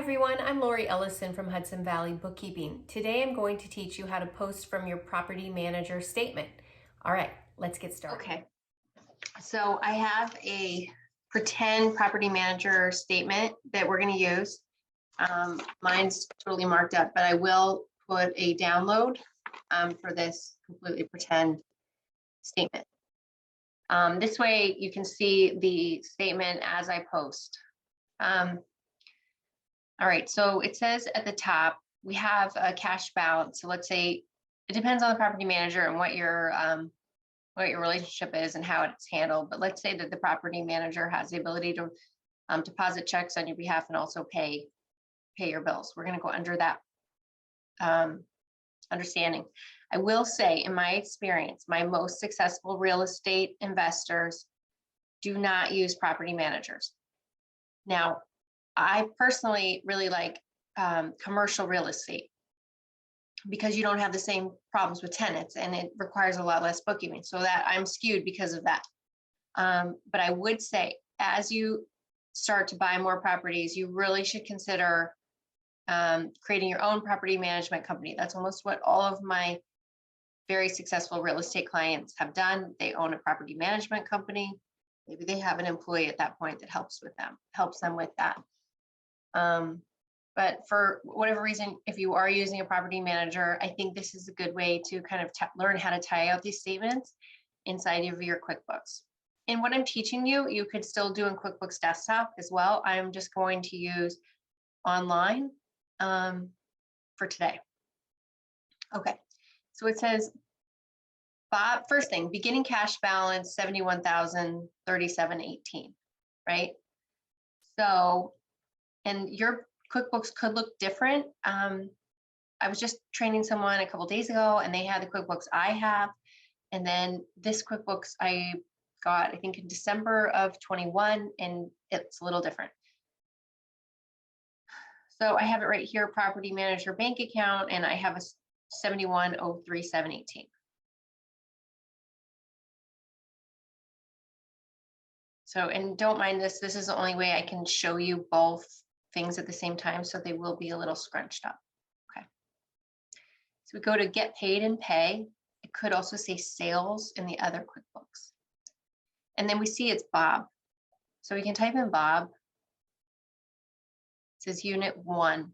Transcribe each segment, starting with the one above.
everyone, I'm Laurie Ellison from Hudson Valley Bookkeeping. Today I'm going to teach you how to post from your property manager statement. All right, let's get started. Okay, so I have a pretend property manager statement that we're going to use. Mine's totally marked up, but I will put a download for this completely pretend statement. This way you can see the statement as I post. All right, so it says at the top, we have a cash balance. So let's say it depends on the property manager and what your relationship is and how it's handled. But let's say that the property manager has the ability to deposit checks on your behalf and also pay your bills. We're going to go under that understanding. I will say, in my experience, my most successful real estate investors do not use property managers. Now, I personally really like commercial real estate because you don't have the same problems with tenants and it requires a lot less bookkeeping. So that I'm skewed because of that. But I would say as you start to buy more properties, you really should consider creating your own property management company. That's almost what all of my very successful real estate clients have done. They own a property management company. Maybe they have an employee at that point that helps them with that. But for whatever reason, if you are using a property manager, I think this is a good way to kind of learn how to tie out these statements inside of your QuickBooks. And what I'm teaching you, you could still do in QuickBooks Desktop as well. I'm just going to use Online for today. Okay, so it says, Bob, first thing, beginning cash balance, $71,037.18, right? So, and your QuickBooks could look different. I was just training someone a couple of days ago and they had the QuickBooks I have. And then this QuickBooks I got, I think in December of 21, and it's a little different. So I have it right here, property manager bank account, and I have a 71,037.18. So, and don't mind this, this is the only way I can show you both things at the same time, so they will be a little scrunched up. Okay. So we go to get paid and pay. It could also say sales in the other QuickBooks. And then we see it's Bob. So we can type in Bob. It says unit 1.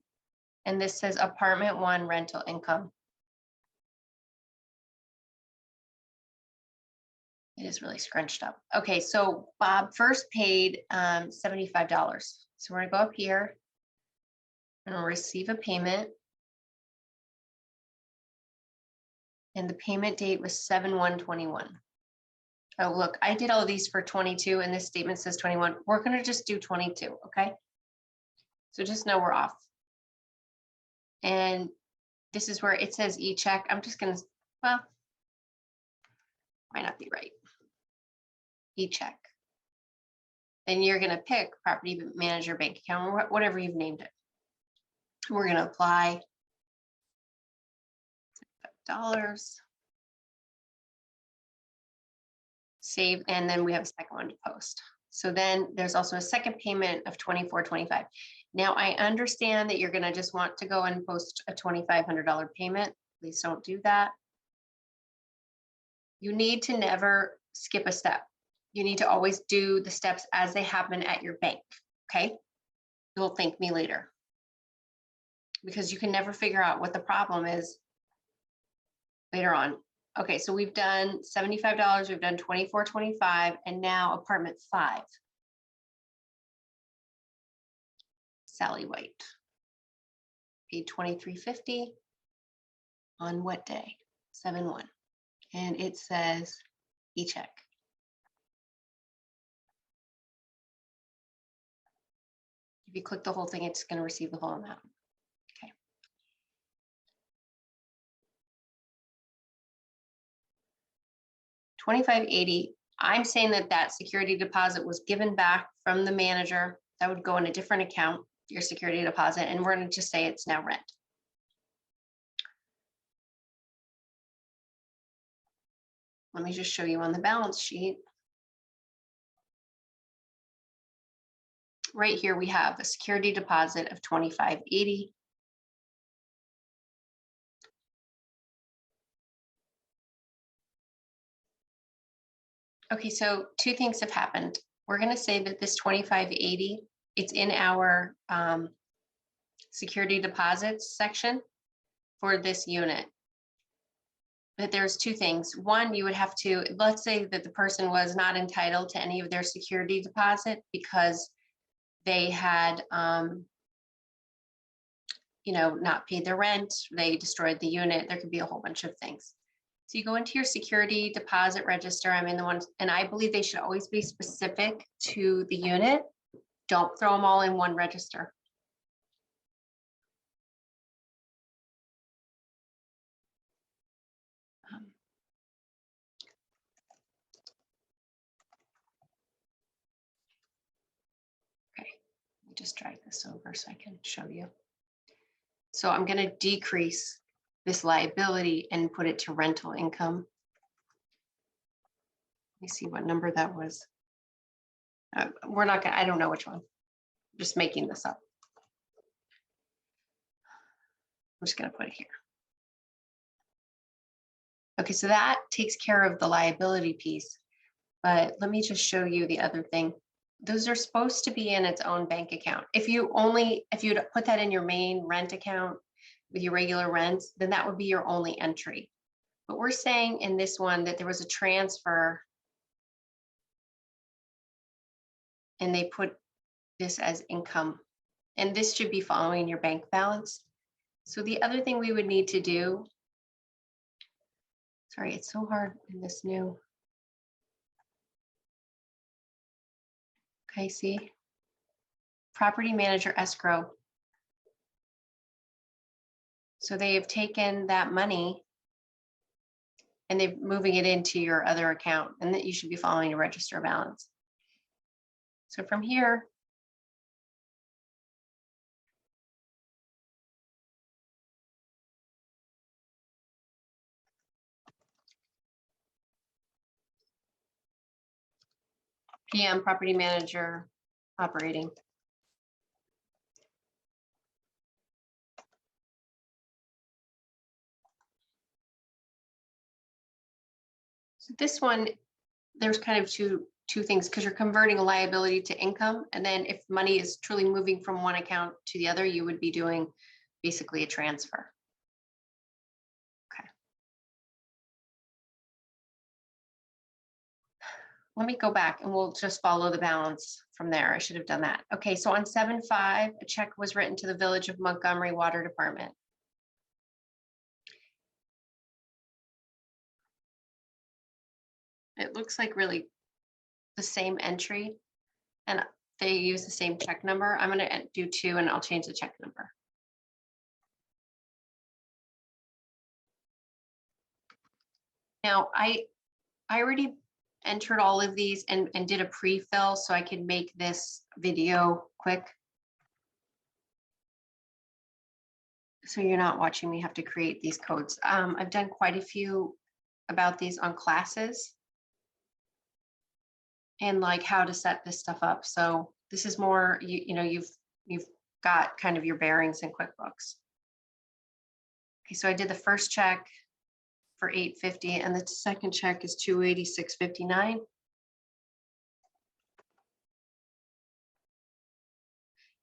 And this says apartment 1 rental income. It is really scrunched up. Okay, so Bob first paid $75. So we're gonna go up here and we'll receive a payment. And the payment date was 7/1/21. Oh, look, I did all of these for 22 and this statement says 21. We're gonna just do 22, okay? So just know we're off. And this is where it says e-check. I'm just gonna, well, might not be right. E-check. Then you're gonna pick property manager bank account or whatever you've named it. We're gonna apply $5. Save, and then we have a second one to post. So then there's also a second payment of $24.25. Now I understand that you're gonna just want to go and post a $2,500 payment. Please don't do that. You need to never skip a step. You need to always do the steps as they happen at your bank, okay? You'll thank me later. Because you can never figure out what the problem is later on. Okay, so we've done $75, we've done $24.25, and now apartment 5. Sally White. Paid $23.50 on what day? 7/1. And it says e-check. If you click the whole thing, it's going to receive the whole amount. Okay. $25.80. I'm saying that security deposit was given back from the manager. That would go in a different account, your security deposit, and we're going to just say it's now rent. Let me just show you on the balance sheet. right here we have a security deposit of $25.80. Okay, so two things have happened. We're going to say that this $25.80, it's in our security deposits section for this unit. But there's two things. One, you would have to, let's say that the person was not entitled to any of their security deposit because they had, not paid their rent, they destroyed the unit. There could be a whole bunch of things. So you go into your security deposit register. I'm in the one, and I believe they should always be specific to the unit. Don't throw them all in one register. Okay, let me just drag this over so I can show you. So I'm going to decrease this liability and put it to rental income. Let me see what number that was. We're not going to, I don't know which one. I'm just making this up. I'm just going to put it here. Okay, so that takes care of the liability piece. But let me just show you the other thing. Those are supposed to be in its own bank account. If you'd put that in your main rent account with your regular rents, then that would be your only entry. But we're saying in this one that there was a transfer and they put this as income, and this should be following your bank balance. So the other thing we would need to do, sorry, it's so hard in this new. Okay, see, property manager escrow. So they have taken that money and they're moving it into your other account, and that you should be following your register balance. So from here, PM, property manager, operating. So this one, there's kind of two things, because you're converting a liability to income. And then if money is truly moving from one account to the other, you would be doing basically a transfer. Okay. Let me go back and we'll just follow the balance from there. I should have done that. Okay, so on 7/5, a check was written to the Village of Montgomery Water Department. It looks like really the same entry, and they use the same check number. I'm going to do 2 and I'll change the check number. Now I already entered all of these and did a pre-fill so I could make this video quick. So you're not watching me have to create these codes. I've done quite a few about these on classes and like how to set this stuff up. So this is more, you've got kind of your bearings in QuickBooks. Okay, so I did the first check for $850 and the second check is $286.59.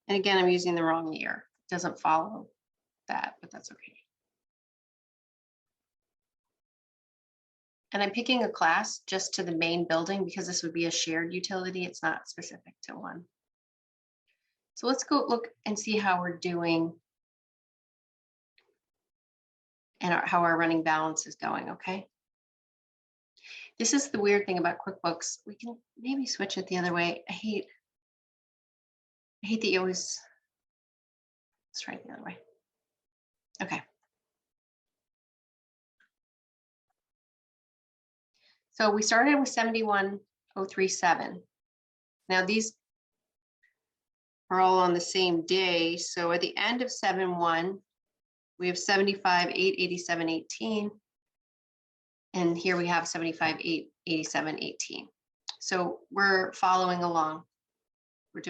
And again, I'm using the wrong year. It doesn't follow that, but that's okay. And I'm picking a class just to the main building because this would be a shared utility. It's not specific to one. So let's go look and see how we're doing and how our running balance is going, okay? This is the weird thing about QuickBooks. We can maybe switch it the other way. I hate that you always, let's try it the other way. Okay. So we started with 71,037. Now these are all on the same day. So at the end of 7/1, we have 75,887.18. And here we have 75,887.18. So we're following along. We're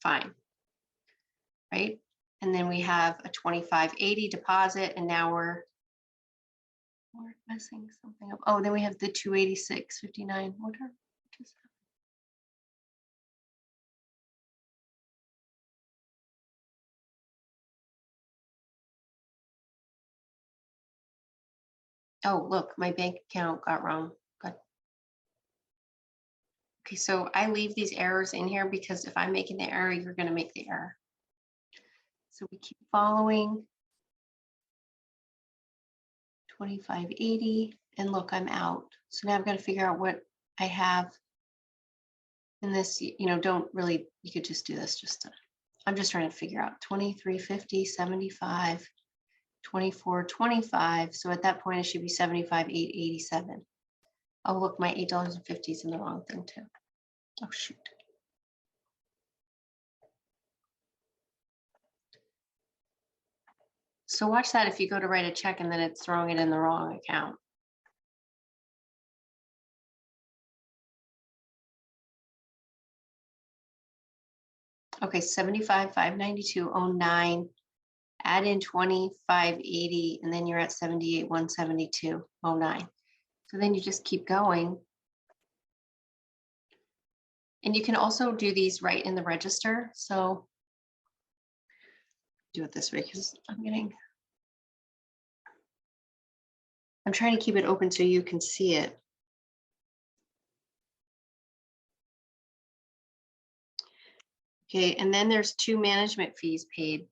fine, right? And then we have a 2580 deposit, and now we're messing something up. Oh, then we have the 286.59. What is that? Oh, look, my bank account got wrong. Good. Okay, so I leave these errors in here because if I'm making the error, you're going to make the error. So we keep following. 2580, and look, I'm out. So now I've got to figure out what I have in this. Don't really, you could just do this I'm just trying to figure out 2350, 75, 2425. So at that point, it should be 75,887. Oh, look, my $8.50 is in the wrong thing too. Oh, shoot. So watch that if you go to write a check and then it's throwing it in the wrong account. Okay, 75,592.09. Add in 2580, and then you're at 78,172.09. So then you just keep going. And you can also do these right in the register. So do it this way because I'm trying to keep it open so you can see it. Okay, and then there's 2 management fees paid.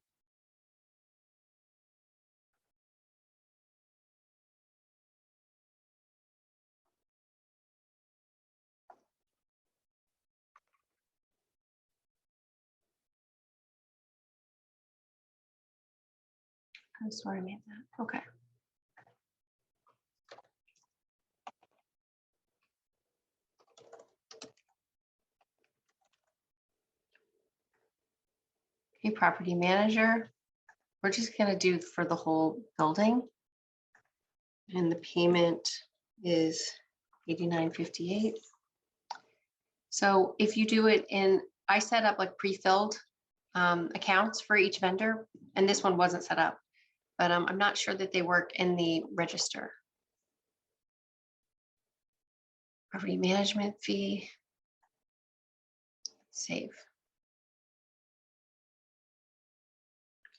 I swear I made that. Okay. Okay, property manager. We're just going to do for the whole building. And the payment is $89.58. So if you do it I set up like pre-filled accounts for each vendor, and this one wasn't set up, but I'm not sure that they work in the register. Property management fee, save.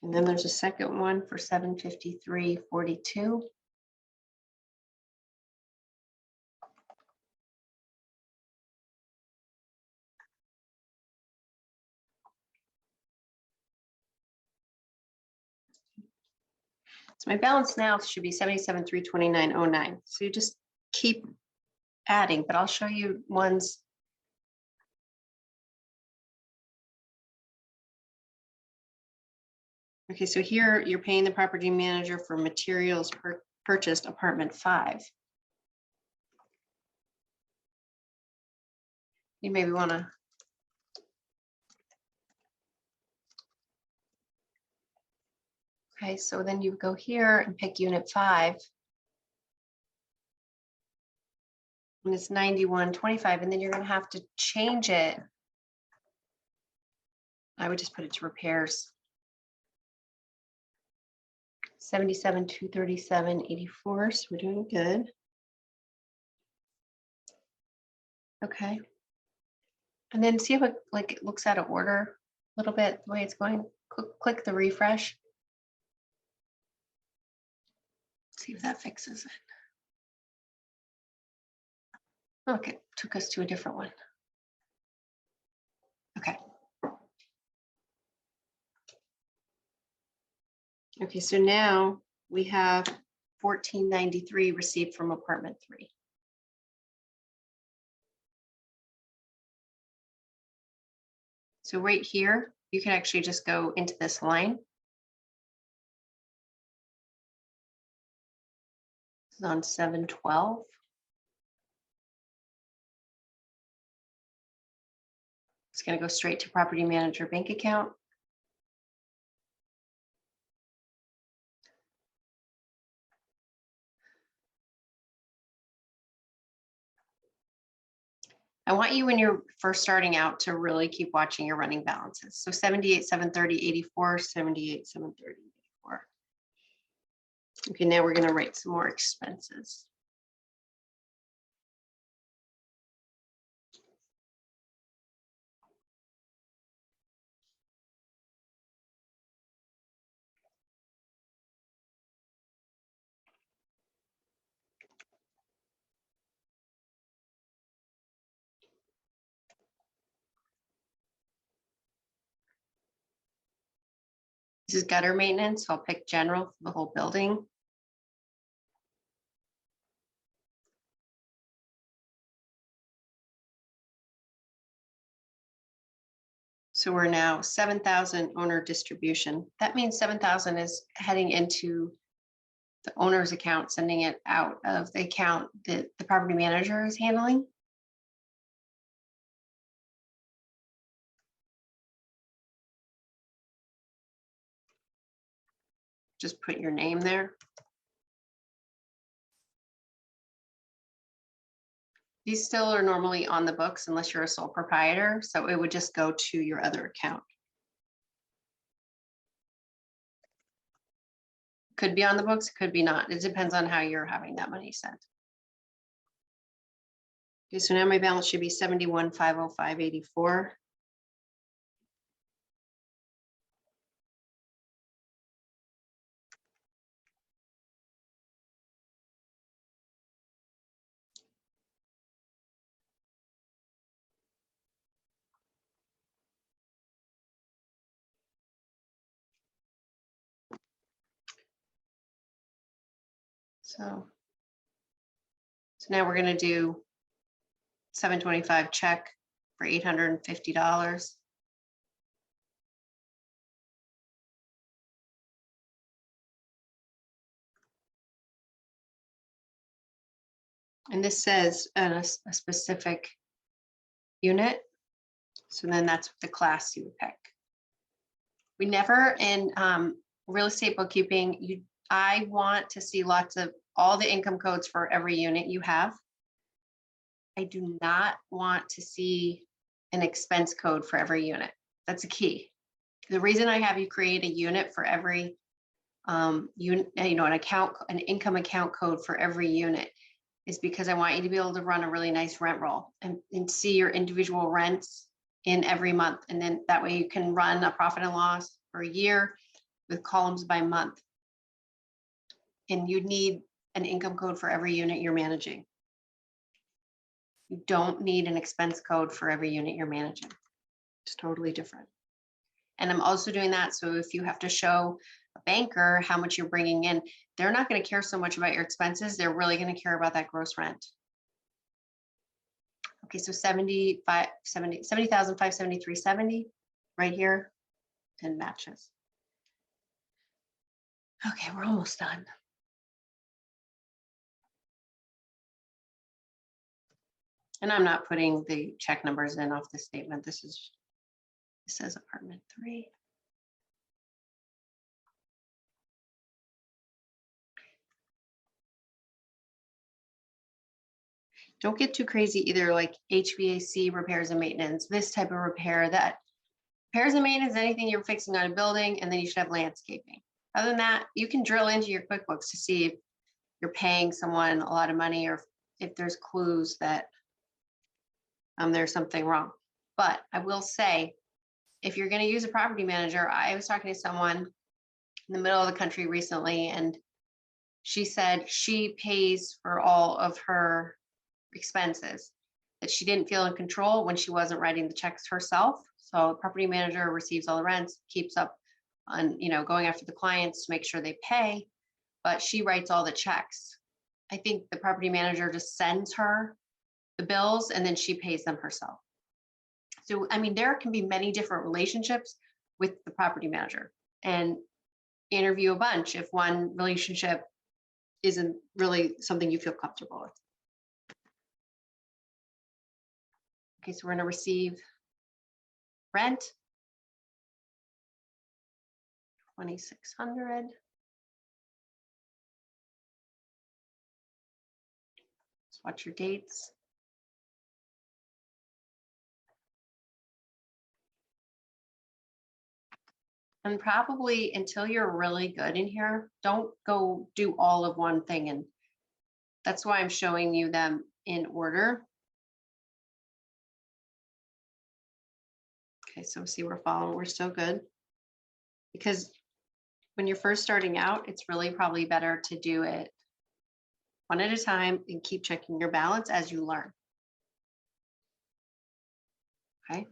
And then there's a second one for $753.42. So my balance now should be $77,329.09. So you just keep adding, but I'll show you ones. Okay, so here you're paying the property manager for materials purchased apartment 5. You maybe want to. Okay, so then you go here and pick unit 5. And it's $91.25, and then you're going to have to change it. I would just put it to repairs. $77,237.84. So we're doing good. Okay. And then see how it looks out of order a little bit the way it's going. Click the refresh. See if that fixes it. Okay, took us to a different one. Okay. Okay, so now we have $14.93 received from apartment 3. So right here, you can actually just go into this line. This is on 7/12. It's going to go straight to property manager bank account. I want you when you're first starting out to really keep watching your running balances. So 78, 730, 84, 78, 730, 84. Okay, now we're going to write some more expenses. This is gutter maintenance, so I'll pick general for the whole building. So we're now 7,000 owner distribution. That means 7,000 is heading into the owner's account, sending it out of the account that the property manager is handling. Just put your name there. These still are normally on the books unless you're a sole proprietor, so it would just go to your other account. Could be on the books, could be not. It depends on how you're having that money sent. Okay, so now my balance should be 71,505.84. So now we're going to do 725 check for $850. And this says a specific unit. So then that's the class you would pick. We never in real estate bookkeeping, I want to see lots of all the income codes for every unit you have. I do not want to see an expense code for every unit. That's a key. The reason I have you create a unit for every unit, an income account code for every unit is because I want you to be able to run a really nice rent roll and see your individual rents in every month. And then that way you can run a profit and loss for a year with columns by month. And you need an income code for every unit you're managing. You don't need an expense code for every unit you're managing. It's totally different. And I'm also doing that. So if you have to show a banker how much you're bringing in, they're not going to care so much about your expenses. They're really going to care about that gross rent. Okay, so 70,573.70 right here and matches. Okay, we're almost done. And I'm not putting the check numbers in off the statement. This says apartment 3. Don't get too crazy either, like HVAC repairs and maintenance, this type of repair, that repairs and maintenance, anything you're fixing on a building, and then you should have landscaping. Other than that, you can drill into your QuickBooks to see if you're paying someone a lot of money or if there's clues that there's something wrong. But I will say, if you're going to use a property manager, I was talking to someone in the middle of the country recently, and she said she pays for all of her expenses, that she didn't feel in control when she wasn't writing the checks herself. So the property manager receives all the rents, keeps up on, going after the clients to make sure they pay, but she writes all the checks. I think the property manager just sends her the bills and then she pays them herself. So, there can be many different relationships with the property manager, and interview a bunch if one relationship isn't really something you feel comfortable with. Okay, so we're going to receive rent, $2,600. Let's watch your dates. And probably until you're really good in here, don't go do all of one thing. And that's why I'm showing you them in order. Okay, so see, we're following, we're still good. Because when you're first starting out, it's really probably better to do it one at a time and keep checking your balance as you learn. Okay.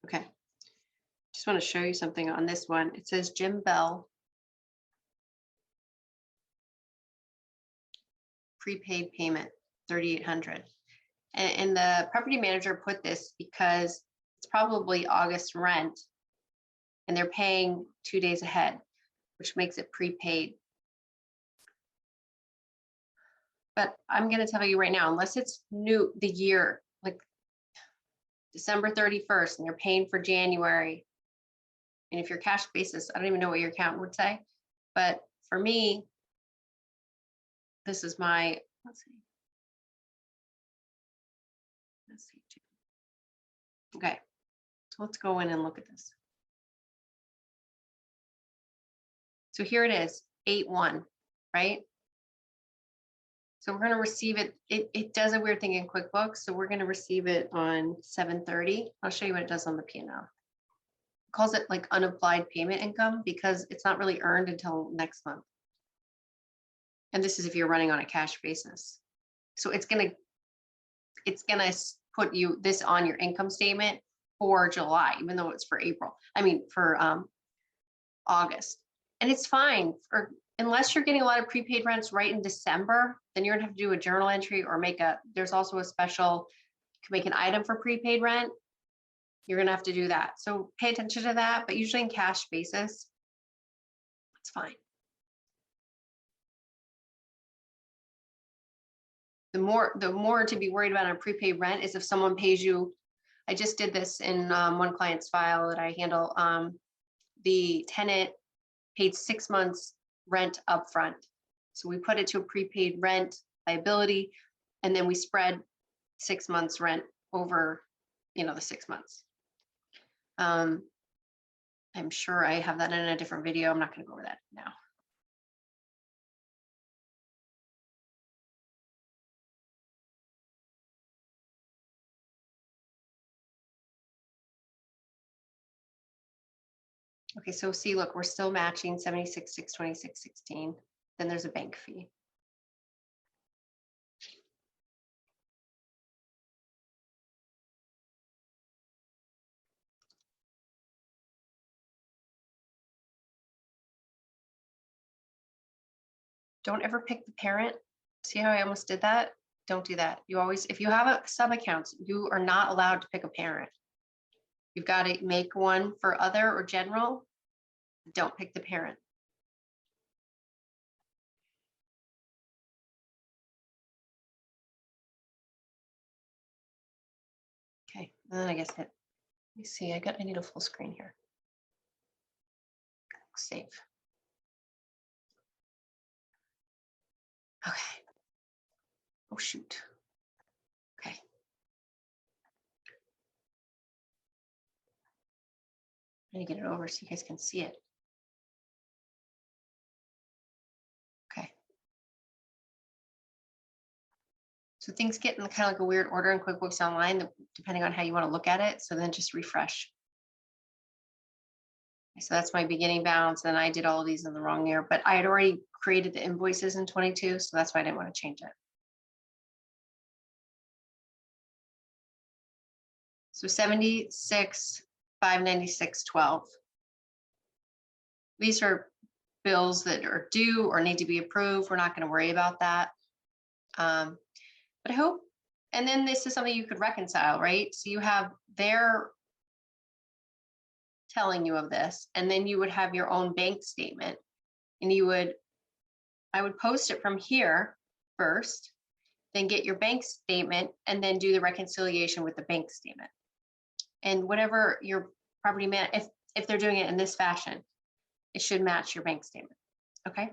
Okay. Just want to show you something on this one. It says Jim Bell, prepaid payment, 3,800. And the property manager put this because it's probably August rent and they're paying 2 days ahead, which makes it prepaid. But I'm going to tell you right now, unless it's new, the year, like December 31st, and they're paying for January. And if you're cash basis, I don't even know what your accountant would say. But for me, this is my, let's see. Okay, so let's go in and look at this. So here it is, 8/1, right? So we're going to receive it. It does a weird thing in QuickBooks. So we're going to receive it on 7/30. I'll show you what it does on the P&L. It calls it like unapplied payment income because it's not really earned until next month. And this is if you're running on a cash basis. So it's going to put you this on your income statement for July, even though it's for April. I mean, for August. And it's fine for, unless you're getting a lot of prepaid rents right in December, then you're gonna have to do a journal entry or there's also a special, you can make an item for prepaid rent. You're gonna have to do that. So pay attention to that, but usually in cash basis, it's fine. The more to be worried about on a prepaid rent is if someone pays you. I just did this in one client's file that I handle. The tenant paid 6 months rent upfront. So we put it to a prepaid rent liability, and then we spread 6 months rent over, the 6 months. I'm sure I have that in a different video. I'm not going to go over that now. Okay, so see, look, we're still matching 76, 626, 16. Then there's a bank fee. Don't ever pick the parent. See how I almost did that? Don't do that. You always, if you have a sub account, you are not allowed to pick a parent. You've got to make one for other or general. Don't pick the parent. Okay, and then I guess let me see. I need a full screen here. Save. Okay. Oh shoot. Okay. I need to get it over so you guys can see it. Okay. So things get in kind of like a weird order in QuickBooks Online, depending on how you want to look at it. So then just refresh. So that's my beginning balance. And I did all of these in the wrong year, but I had already created the invoices in 22. So that's why I didn't want to change it. So 76, 596.12. These are bills that are due or need to be approved. We're not going to worry about that. But I hope, and then this is something you could reconcile, right? So you have their telling you of this, and then you would have your own bank statement, and I would post it from here first, then get your bank statement, and then do the reconciliation with the bank statement. And whatever your property man, if they're doing it in this fashion, it should match your bank statement. Okay.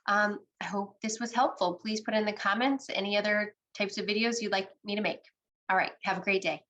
I hope this was helpful. Please put in the comments any other types of videos you'd like me to make. All right. Have a great day.